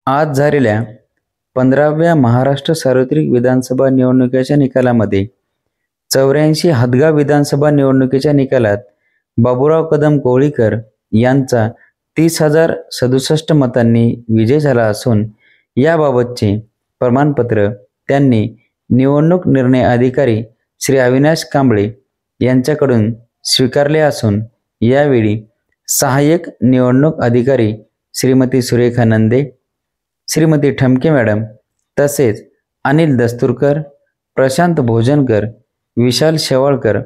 आज झालेल्या 15व्या महाराष्ट्र सार्वत्रिक विधानसभा निवडणुकीच्या निकालामध्ये 84 हदगाव विधानसभा निवडणुकीच्या निकालात बाबूराव कदम कोळीकर यांचा 30,067 मतांनी विजय झाला असून याबाबतचे प्रमाणपत्र त्यांनी निवडणूक निर्णय अधिकारी श्री अविनाश कांबळे यांच्याकडून स्वीकारले असून यावेळी सहाय्यक निवडणूक अधिकारी श्रीमती सुरेखा नंदे, श्रीमती ठमके मॅडम तसेच अनिल दस्तुरकर, प्रशांत भोजनकर, विशाल शेवाळकर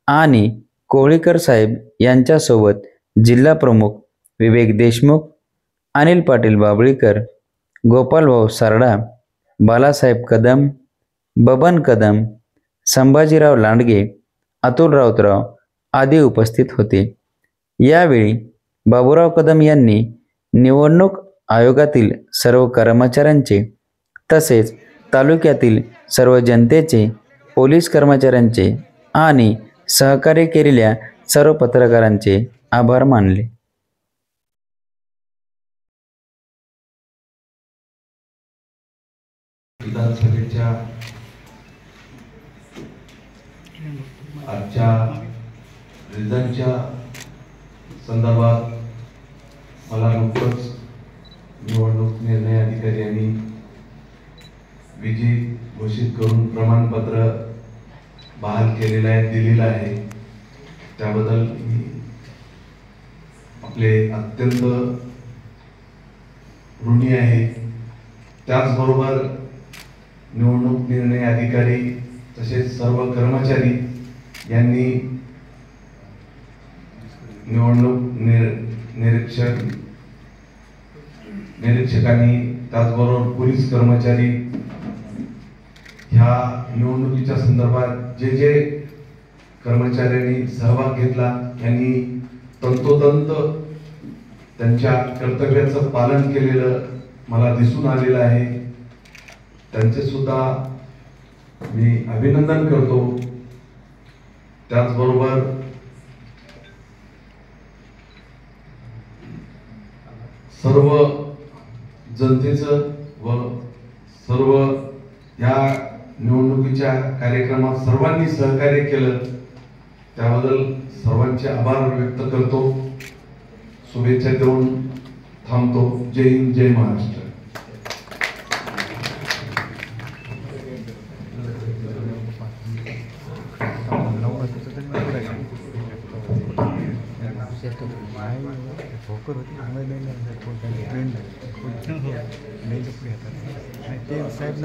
आणि कोळीकर साहेब यांच्यासोबत जिल्हा प्रमुख विवेक देशमुख, अनिल पाटील बाबळीकर, गोपालभाऊ सारडा, बालासाहेब कदम, बबन कदम, संभाजीराव लांडगे, अतुल राऊतराव आदी उपस्थित होते। यावेळी बाबूराव कदम यांनी निवडणूक आयोगातील सर्व कर्मचाऱ्यांचे तसेच तालुक्यातील सर्व जनतेचे, पोलीस कर्मचाऱ्यांचे आणि सहकार्य केलेल्या सर्व पत्रकारांचे आभार मानले। विधानसभेच्या आजच्या रिझल्टच्या संदर्भात मला नुकतंच निवडणूक निर्णय अधिकारी यांनी विजय घोषित करून प्रमाणपत्र बहाल केलेलं आहे, दिलेलं आहे। त्याबद्दल आपले अत्यंत ऋणी आहे। त्याचबरोबर निवडणूक निर्णय अधिकारी तसेच सर्व कर्मचारी यांनी निवडणूक निरीक्षकांनी त्याचबरोबर पोलीस कर्मचारी ह्या निवडणुकीच्या संदर्भात जे जे कर्मचाऱ्यांनी सहभाग घेतला यांनी तंतोतंत त्यांच्या कर्तव्याचं पालन केलेलं मला दिसून आलेलं आहे। त्यांचे सुद्धा मी अभिनंदन करतो। त्याचबरोबर सर्व जनतेचं व सर्व या निवडणुकीच्या कार्यक्रमात सर्वांनी सहकार्य केलं त्याबद्दल सर्वांचे आभार व्यक्त करतो। शुभेच्छा देऊन थांबतो। जय हिंद, जय महाराष्ट्र। साहेब